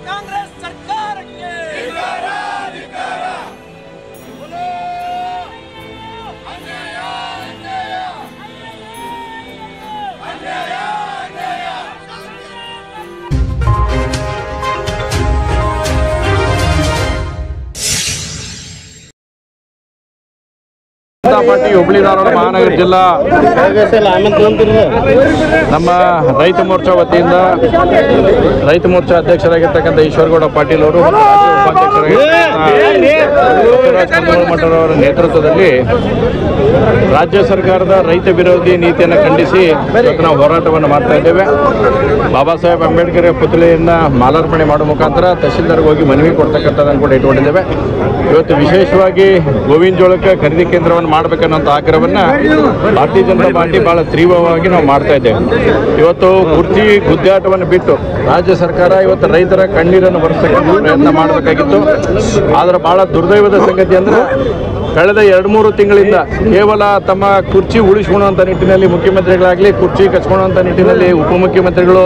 ಕಾಂಗ್ರೆಸ್ ಸರ್ಕಾರಕ್ಕೆ ಜನತಾ ಪಾರ್ಟಿ ಹುಬ್ಬಳ್ಳಿ ಧಾರವಾಡ ಮಹಾನಗರ ಜಿಲ್ಲಾ ನಮ್ಮ ರೈತ ಮೋರ್ಚಾ ವತಿಯಿಂದ ರೈತ ಮೋರ್ಚಾ ಅಧ್ಯಕ್ಷರಾಗಿರ್ತಕ್ಕಂಥ ಈಶ್ವರಗೌಡ ಪಾಟೀಲ್ ಅವರು ಅವರ ನೇತೃತ್ವದಲ್ಲಿ ರಾಜ್ಯ ಸರ್ಕಾರದ ರೈತ ವಿರೋಧಿ ನೀತಿಯನ್ನು ಖಂಡಿಸಿ ಇವತ್ತು ನಾವು ಹೋರಾಟವನ್ನು ಮಾಡ್ತಾ ಇದ್ದೇವೆ. ಬಾಬಾ ಸಾಹೇಬ್ ಅಂಬೇಡ್ಕರ್ ಪುತ್ಥಳಿಯನ್ನು ಮಾಲಾರ್ಪಣೆ ಮಾಡುವ ಮುಖಾಂತರ ತಹಶೀಲ್ದಾರ್ಗೆ ಹೋಗಿ ಮನವಿ ಕೊಡ್ತಕ್ಕಂಥದ್ದನ್ನು ಕೂಡ ಇಟ್ಕೊಂಡಿದ್ದೇವೆ. ಇವತ್ತು ವಿಶೇಷವಾಗಿ ಗೋವಿನ ಜೋಳಕ್ಕೆ ಖರೀದಿ ಕೇಂದ್ರವನ್ನು ಮಾಡಬೇಕನ್ನೋಂಥ ಆಗ್ರಹವನ್ನು ಭಾರತೀಯ ಜನತಾ ಪಾರ್ಟಿ ಬಹಳ ತೀವ್ರವಾಗಿ ನಾವು ಮಾಡ್ತಾ ಇದ್ದೇವೆ. ಇವತ್ತು ಕುರ್ಚಿ ಗುದ್ದಾಟವನ್ನು ಬಿಟ್ಟು ರಾಜ್ಯ ಸರ್ಕಾರ ಇವತ್ತು ರೈತರ ಕಣ್ಣೀರನ್ನು ಬರೆಸ್ತಕ್ಕಂಥ ಪ್ರಯತ್ನ ಮಾಡಬೇಕಾಗಿತ್ತು. ಆದರೆ ಬಹಳ ದುರ್ದೈವದ ಸಂಗತಿ ಅಂದರೆ ಕಳೆದ 2-3 ತಿಂಗಳಿಂದ ಕೇವಲ ತಮ್ಮ ಕುರ್ಚಿ ಉಳಿಸ್ಕೊಳ್ಳುವಂಥ ನಿಟ್ಟಿನಲ್ಲಿ ಮುಖ್ಯಮಂತ್ರಿಗಳಾಗಲಿ, ಕುರ್ಚಿ ಕಚ್ಕೊಳ್ಳುವಂಥ ನಿಟ್ಟಿನಲ್ಲಿ ಉಪಮುಖ್ಯಮಂತ್ರಿಗಳು,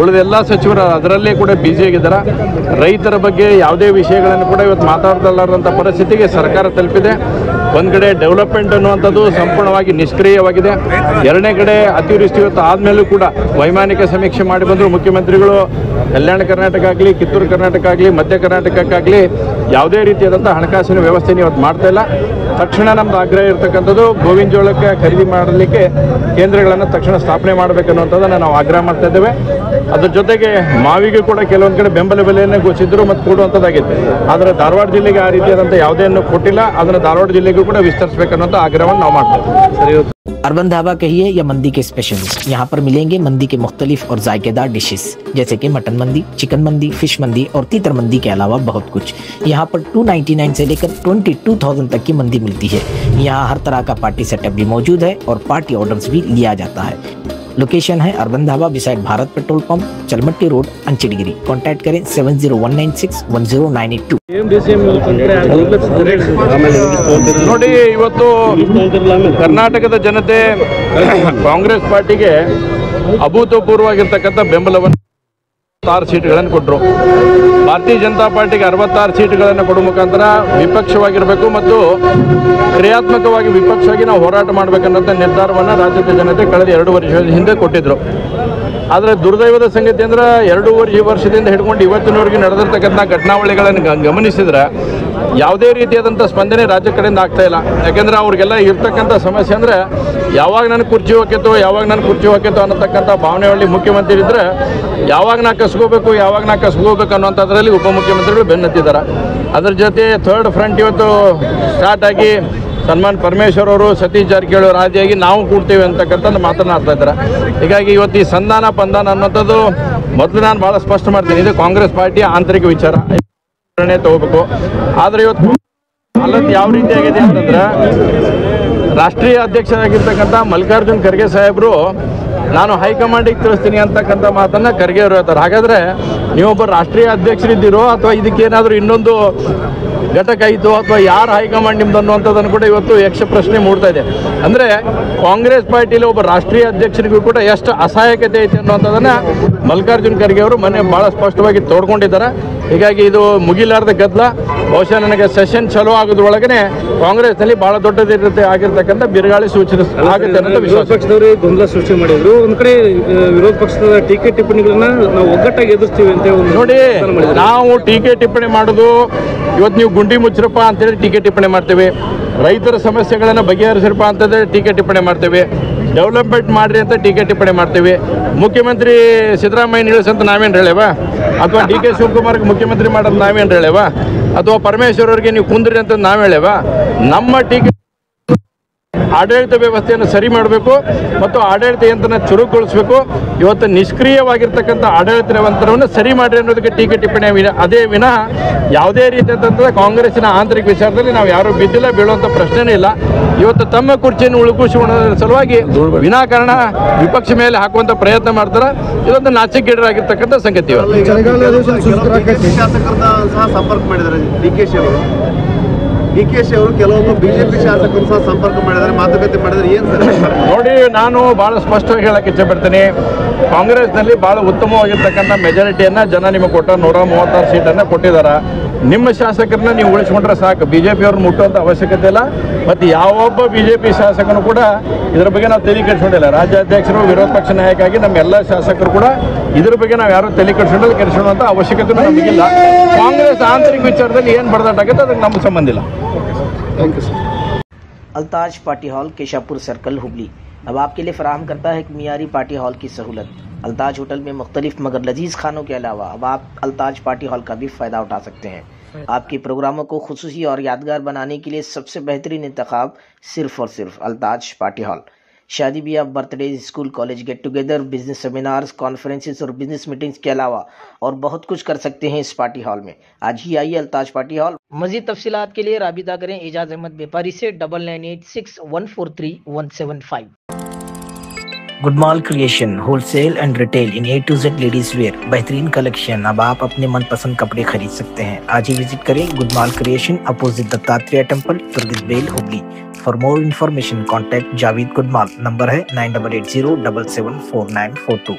ಉಳಿದೆಲ್ಲ ಸಚಿವರು ಅದರಲ್ಲೇ ಕೂಡ ಬ್ಯುಸಿ ಆಗಿದ್ದಾರೆ. ರೈತರ ಬಗ್ಗೆ ಯಾವುದೇ ವಿಷಯಗಳನ್ನು ಕೂಡ ಇವತ್ತು ಮಾತಾಡ್ತಲಾರದಂಥ ಪರಿಸ್ಥಿತಿಗೆ ಸರ್ಕಾರ ತಲುಪಿದೆ. ಒಂದು ಕಡೆ ಡೆವಲಪ್ಮೆಂಟ್ ಅನ್ನುವಂಥದ್ದು ಸಂಪೂರ್ಣವಾಗಿ ನಿಷ್ಕ್ರಿಯವಾಗಿದೆ. ಎರಡನೇ ಕಡೆ ಅತಿವೃಷ್ಟಿ ಇವತ್ತು ಆದಮೇಲೂ ಕೂಡ ವೈಮಾನಿಕ ಸಮೀಕ್ಷೆ ಮಾಡಿ ಬಂದರು ಮುಖ್ಯಮಂತ್ರಿಗಳು ಕಲ್ಯಾಣ ಕರ್ನಾಟಕ ಆಗಲಿ, ಕಿತ್ತೂರು ಕರ್ನಾಟಕ ಆಗಲಿ, ಮಧ್ಯ ಕರ್ನಾಟಕಕ್ಕಾಗಲಿ ಯಾವುದೇ ರೀತಿಯಾದಂಥ ಹಣಕಾಸಿನ ವ್ಯವಸ್ಥೆನ ಇವತ್ತು ಮಾಡ್ತಾ ಇಲ್ಲ. ತಕ್ಷಣ ನಮ್ಮದು ಆಗ್ರಹ ಇರತಕ್ಕಂಥದ್ದು ಗೋವಿನ ಜೋಳಕ್ಕೆ ಖರೀದಿ ಮಾಡಲಿಕ್ಕೆ ಕೇಂದ್ರಗಳನ್ನು ತಕ್ಷಣ ಸ್ಥಾಪನೆ ಮಾಡಬೇಕನ್ನುವಂಥದ್ದನ್ನು ನಾವು ಆಗ್ರಹ ಮಾಡ್ತಾ ಇದ್ದೇವೆ. ಅದ್ರ ಜೊತೆಗೆ ಮಾವಿಗೆ ಕೂಡ ಕೆಲವೊಂದು ಕಡೆ ಬೆಂಬಲ ಬೆಲೆಯನ್ನು ಘೋಷಿಸಿದ್ರು ಮತ್ತು ಕೊಡುವಂಥದ್ದಾಗಿದೆ. ಆದರೆ ಧಾರವಾಡ ಜಿಲ್ಲೆಗೆ ಆ ರೀತಿಯಾದಂಥ ಯಾವುದೇನು ಕೊಟ್ಟಿಲ್ಲ. ಅದನ್ನು ಧಾರವಾಡ ಜಿಲ್ಲೆಗೂ ಕೂಡ ವಿಸ್ತರಿಸಬೇಕನ್ನುವಂಥ ಆಗ್ರಹವನ್ನು ನಾವು ಮಾಡ್ತಾ ಇದ್ದೇವೆ. अर्बन ढाबा कहिए या मंदी के स्पेशलिस्ट, यहाँ पर मिलेंगे मंदी के मुख्तलिफ और जायकेदार डिशेस जैसे कि मटन मंदी, चिकन मंदी, फिश मंदी और तीतर मंदी के अलावा बहुत कुछ। यहाँ पर 299 से लेकर 22,000 तक की मंदी मिलती है। यहाँ हर तरह का पार्टी सेटअप भी मौजूद है और पार्टी ऑर्डर्स भी लिया जाता है। लोकेशन है urban dhaba beside Bharat petrol pump, Chalmatti road, Anchadgiri. Contact करें 7019610982। ನೋಡಿ, ಇವತ್ತು ಕರ್ನಾಟಕದ ಜನತೆ ಕಾಂಗ್ರೆಸ್ ಪಾರ್ಟಿಗೆ ಅಭೂತಪೂರ್ವವಾಗಿರ್ತಕ್ಕಂಥ ಬೆಂಬಲವನ್ನು 66 ಸೀಟ್ಗಳನ್ನು ಕೊಟ್ಟರು. ಭಾರತೀಯ ಜನತಾ ಪಾರ್ಟಿಗೆ 66 ಸೀಟ್ಗಳನ್ನು ಕೊಡುವ ಮುಖಾಂತರ ವಿಪಕ್ಷವಾಗಿರಬೇಕು ಮತ್ತು ಕ್ರಿಯಾತ್ಮಕವಾಗಿ ವಿಪಕ್ಷವಾಗಿ ನಾವು ಹೋರಾಟ ಮಾಡಬೇಕನ್ನೋಂಥ ನಿರ್ಧಾರವನ್ನು ರಾಜ್ಯದ ಜನತೆ ಕಳೆದ 2 ವರ್ಷದ ಹಿಂದೆ ಕೊಟ್ಟಿದ್ದರು. ಆದರೆ ದುರ್ದೈವದ ಸಂಗತಿ ಅಂದರೆ 2 ವರ್ಷದಿಂದ ಹಿಡ್ಕೊಂಡು ಇವತ್ತಿನವರೆಗೆ ನಡೆದಿರ್ತಕ್ಕಂಥ ಘಟನಾವಳಿಗಳನ್ನು ಗಮನಿಸಿದ್ರೆ ಯಾವುದೇ ರೀತಿಯಾದಂಥ ಸ್ಪಂದನೆ ರಾಜ್ಯ ಕಡೆಯಿಂದ ಆಗ್ತಾ ಇಲ್ಲ. ಯಾಕೆಂದರೆ ಅವ್ರಿಗೆಲ್ಲ ಇರ್ತಕ್ಕಂಥ ಸಮಸ್ಯೆ ಅಂದರೆ ಯಾವಾಗ ನನಗೆ ಕುರ್ಚಿ ಹೋಗ್ಯತ್ತೋ ಅನ್ನತಕ್ಕಂಥ ಭಾವನೆಯಲ್ಲಿ ಮುಖ್ಯಮಂತ್ರಿ ಇದ್ದರೆ ಯಾವಾಗ ನಾ ಕಸ್ಕೋಬೇಕು ಅನ್ನೋಂಥದ್ರಲ್ಲಿ ಉಪಮುಖ್ಯಮಂತ್ರಿಗಳು ಬೆನ್ನತ್ತಿದ್ದಾರೆ. ಅದರ ಜೊತೆ ಥರ್ಡ್ ಫ್ರಂಟ್ ಇವತ್ತು ಸ್ಟಾರ್ಟ್ ಆಗಿ ಸನ್ಮಾನ್ ಪರಮೇಶ್ವರ್ ಅವರು, ಸತೀಶ್ ಜಾರಕಿಹೊಳಿ ಅವರು ಆದಿಯಾಗಿ ನಾವು ಕೂಡ್ತೇವೆ ಅಂತಕ್ಕಂಥದ್ದು ಮಾತನಾಡ್ತಾ ಇದ್ದಾರೆ. ಹೀಗಾಗಿ ಇವತ್ತು ಈ ಸಂಧಾನ ಪಂಧಾನ ಅನ್ನೋಂಥದ್ದು ಮೊದಲು ನಾನು ಭಾಳ ಸ್ಪಷ್ಟ ಮಾಡ್ತೀನಿ, ಇದು ಕಾಂಗ್ರೆಸ್ ಪಾರ್ಟಿಯ ಆಂತರಿಕ ವಿಚಾರ ತಗೋಬೇಕು. ಆದರೆ ಇವತ್ತು ಅಲ್ಲದ್ದು ಯಾವ ರೀತಿಯಾಗಿದೆ ಅಂತಂದ್ರೆ ರಾಷ್ಟ್ರೀಯ ಅಧ್ಯಕ್ಷರಾಗಿರ್ತಕ್ಕಂಥ ಮಲ್ಲಿಕಾರ್ಜುನ್ ಖರ್ಗೆ ಸಾಹೇಬರು ನಾನು ಹೈಕಮಾಂಡಿಗೆ ತಿಳಿಸ್ತೀನಿ ಅಂತಕ್ಕಂಥ ಮಾತನ್ನು ಖರ್ಗೆ ಅವರು ಹೇಳ್ತಾರೆ. ಹಾಗಾದರೆ ನೀವೊಬ್ಬ ರಾಷ್ಟ್ರೀಯ ಅಧ್ಯಕ್ಷರಿದ್ದೀರೋ ಅಥವಾ ಇದಕ್ಕೇನಾದರೂ ಇನ್ನೊಂದು ಘಟಕ ಇತ್ತು ಅಥವಾ ಯಾರು ಹೈಕಮಾಂಡ್ ನಿಮ್ದು ಅನ್ನುವಂಥದ್ದನ್ನು ಕೂಡ ಇವತ್ತು ಯಕ್ಷ ಪ್ರಶ್ನೆ ಮೂಡ್ತಾ ಇದೆ. ಅಂದರೆ ಕಾಂಗ್ರೆಸ್ ಪಾರ್ಟಿಯಲ್ಲಿ ಒಬ್ಬ ರಾಷ್ಟ್ರೀಯ ಅಧ್ಯಕ್ಷರಿಗೂ ಕೂಡ ಎಷ್ಟು ಅಸಹಾಯಕತೆ ಐತೆ ಅನ್ನುವಂಥದ್ದನ್ನು ಮಲ್ಲಿಕಾರ್ಜುನ್ ಖರ್ಗೆ ಅವರು ಮೊನ್ನೆ ಭಾಳ ಸ್ಪಷ್ಟವಾಗಿ ತೋಡ್ಕೊಂಡಿದ್ದಾರೆ. ಹೀಗಾಗಿ ಇದು ಮುಗಿಲಾರದ ಗದ್ದಲ. ಬಹುಶಃ ನನಗೆ ಸೆಷನ್ ಚಲೋ ಆಗೋದ್ರೊಳಗನೆ ಕಾಂಗ್ರೆಸ್ನಲ್ಲಿ ಭಾಳ ದೊಡ್ಡದಿರುತ್ತೆ ಆಗಿರ್ತಕ್ಕಂಥ ಬಿರುಗಾಳಿ ಆಗುತ್ತೆ ಅನ್ನೋ ವಿಶ್ವಾಸ. ಪಕ್ಷದವರು ಗೊಂದಲ ಸೃಷ್ಟಿ ಮಾಡಿದ್ರು. ಒಂದು ಕಡೆ ವಿರೋಧ ಪಕ್ಷದ ಟೀಕೆ ಟಿಪ್ಪಣಿಗಳನ್ನ ನಾವು ಒಗ್ಗಟ್ಟಾಗಿ ಎದುರಿಸ್ತೀವಿ ಅಂತ ನೋಡಿ, ನಾವು ಟೀಕೆ ಟಿಪ್ಪಣಿ ಮಾಡೋದು ಇವತ್ತು ನೀವು ಗುಂಡಿ ಮುಚ್ಚರಪ್ಪ ಅಂತೇಳಿ ಟೀಕೆ ಟಿಪ್ಪಣಿ ಮಾಡ್ತೇವೆ, ರೈತರ ಸಮಸ್ಯೆಗಳನ್ನು ಬಗೆಹರಿಸ್ರಪ್ಪ ಅಂತಂದೇಳಿ ಟೀಕೆ ಟಿಪ್ಪಣಿ ಮಾಡ್ತೇವೆ, ಡೆವಲಪ್ಮೆಂಟ್ ಮಾಡ್ರಿ ಅಂತ ಟೀಕೆ ಟಿಪ್ಪಣಿ ಮಾಡ್ತೇವೆ. ಮುಖ್ಯಮಂತ್ರಿ ಸಿದ್ದರಾಮಯ್ಯ ಇಳಿಸಂತ ನಾವೇನು ಹೇಳೇವಾ? ಅಥವಾ ಡಿ ಕೆ ಶಿವಕುಮಾರ್ಗೆ ಮುಖ್ಯಮಂತ್ರಿ ಮಾಡೋದು ನಾವೇನು ಹೇಳೇವಾ? ಅಥವಾ ಪರಮೇಶ್ವರ್ ಅವ್ರಿಗೆ ನೀವು ಕುಂದ್ರಿ ಅಂತ ನಾವು ಹೇಳೇವಾ? ನಮ್ಮ ಟೀಕೆ ಆಡಳಿತ ವ್ಯವಸ್ಥೆಯನ್ನು ಸರಿ ಮಾಡಬೇಕು ಮತ್ತು ಆಡಳಿತ ಯಂತ್ರನ ಚುರುಕುಗೊಳಿಸಬೇಕು. ಇವತ್ತು ನಿಷ್ಕ್ರಿಯವಾಗಿರ್ತಕ್ಕಂಥ ಆಡಳಿತ ಯಂತ್ರವನ್ನು ಸರಿ ಮಾಡಿ ಅನ್ನೋದಕ್ಕೆ ಟೀಕೆ ಟಿಪ್ಪಣಿ ಅದೇ ವಿನಃ ಯಾವುದೇ ರೀತಿಯಾದಂಥ ಕಾಂಗ್ರೆಸ್ಸಿನ ಆಂತರಿಕ ವಿಚಾರದಲ್ಲಿ ನಾವು ಯಾರೂ ಬಿದ್ದಿಲ್ಲ, ಬೀಳುವಂಥ ಪ್ರಶ್ನೆನೇ ಇಲ್ಲ. ಇವತ್ತು ತಮ್ಮ ಕುರ್ಚಿಯನ್ನು ಉಳುಕಿಸಿಕೊಳ್ಳೋದ್ರ ಸಲುವಾಗಿ ವಿನಾಕಾರಣ ವಿಪಕ್ಷ ಮೇಲೆ ಹಾಕುವಂಥ ಪ್ರಯತ್ನ ಮಾಡ್ತಾರೆ. ಇದೊಂದು ನಾಚಿಕೆಗೇಡಾಗಿರ್ತಕ್ಕಂಥ ಸಂಗತಿ. ಸಂಪರ್ಕ ಮಾಡಿದ್ದಾರೆ ಡಿ ಕೆ ಶಿ ಅವರು, ಕೆಲವೊಬ್ಬರು ಬಿಜೆಪಿ ಶಾಸಕರು ಸಹ ಸಂಪರ್ಕ ಮಾಡಿದ್ದಾರೆ, ಮಾತುಕತೆ ಮಾಡಿದ್ದಾರೆ. ಏನು ಸರ್? ನೋಡಿ, ನಾನು ಭಾಳ ಸ್ಪಷ್ಟವಾಗಿ ಹೇಳಕ್ಕೆ ಇಚ್ಛೆಪಡ್ತೀನಿ, ಕಾಂಗ್ರೆಸ್ನಲ್ಲಿ ಭಾಳ ಉತ್ತಮವಾಗಿರ್ತಕ್ಕಂಥ ಮೆಜಾರಿಟಿಯನ್ನು ಜನ ನಿಮಗೆ ಕೊಟ್ಟ 136 ಸೀಟನ್ನು ಕೊಟ್ಟಿದ್ದಾರೆ. ನಿಮ್ಮ ಶಾಸಕರನ್ನ ನೀವು ಉಳಿಸ್ಕೊಂಡ್ರೆ ಸಾಕು, BJP ಅವ್ರನ್ನ ಮುಟ್ಟುವಂಥ ಅವಶ್ಯಕತೆ ಇಲ್ಲ. ಮತ್ತು ಯಾವೊಬ್ಬ BJP ಶಾಸಕನು ಕೂಡ ಇದರ ಬಗ್ಗೆ ನಾವು ತಲೆ ಕೆಡಿಸ್ಕೊಂಡಿಲ್ಲ. ರಾಜ್ಯಾಧ್ಯಕ್ಷರು, ವಿರೋಧ ಪಕ್ಷ ನಾಯಕ ಆಗಿ ನಮ್ಮ ಎಲ್ಲ ಶಾಸಕರು ಕೂಡ ಇದ್ರ ಬಗ್ಗೆ ನಾವು ಯಾರು ತಲೆ ಕೆಡಿಸ್ಕೊಳ್ಳುವಂಥ ಅವಶ್ಯಕತೆ ನಮಗಿಲ್ಲ. ಕಾಂಗ್ರೆಸ್ ಆಂತರಿಕ ವಿಚಾರದಲ್ಲಿ ಏನು ಬಡದಾಟಾಗುತ್ತೆ ಅದಕ್ಕೆ ನಮ್ಗೆ ಸಂಬಂಧ ಇಲ್ಲ. Thank you sir. Altaj party hall Keshapur circle Hubli अब आपके लिए फराहम करता है एक मियारी पार्टी हॉल की सहूलत। अल्ताज होटल में मुख्तलिफ मगर लजीज खानों के अलावा अब आप अल्ताज पार्टी हॉल का भी फ़ायदा उठा सकते हैं। आपके प्रोग्रामों को खुसूसी और यादगार बनाने के लिए सबसे बेहतरीन इंतखाब सिर्फ और सिर्फ अल्ताज पार्टी हॉल। शादी ब्याह, birthday, school college get together, business seminars, conferences और बिजनेस मीटिंग्स के अलावा और बहुत कुछ कर सकते हैं इस पार्टी हॉल में। आज ही आइए अल्ताज पार्टी हॉल। मजीद तफसीलात के लिए राबिता करें एजाज अहमद व्यापारी से 9986143175। Gudmal creation wholesale and retail in A to Z ladies wear, बेहतरीन कलेक्शन। अब आप अपने मनपसंद कपड़े खरीद सकते हैं। आज ही विजिट करें Gudmal creation, opposite Dattatreya temple, तुर्गिस बेल, Hubli. For more information contact Javed Gudmal. Number है 9880774942।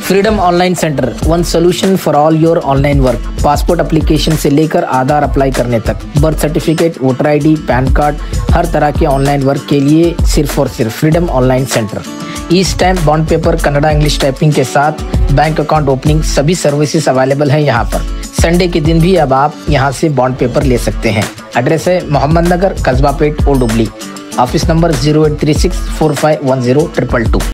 Freedom online centre, one solution for all your online work. Passport application से लेकर आधार अप्लाई करने तक, birth certificate, voter ID, PAN card, हर तरह के ऑनलाइन वर्क के लिए सिर्फ और सिर्फ freedom online centre. E stamp, bond paper, Kannada English typing के साथ बैंक अकाउंट ओपनिंग, सभी सर्विसेज अवेलेबल है यहाँ पर। संडे के दिन भी अब आप यहाँ से बॉन्ड पेपर ले सकते हैं। एड्रेस है Mohammed Nagar, Kasba Pet, old Hubli. Office number 0836451022।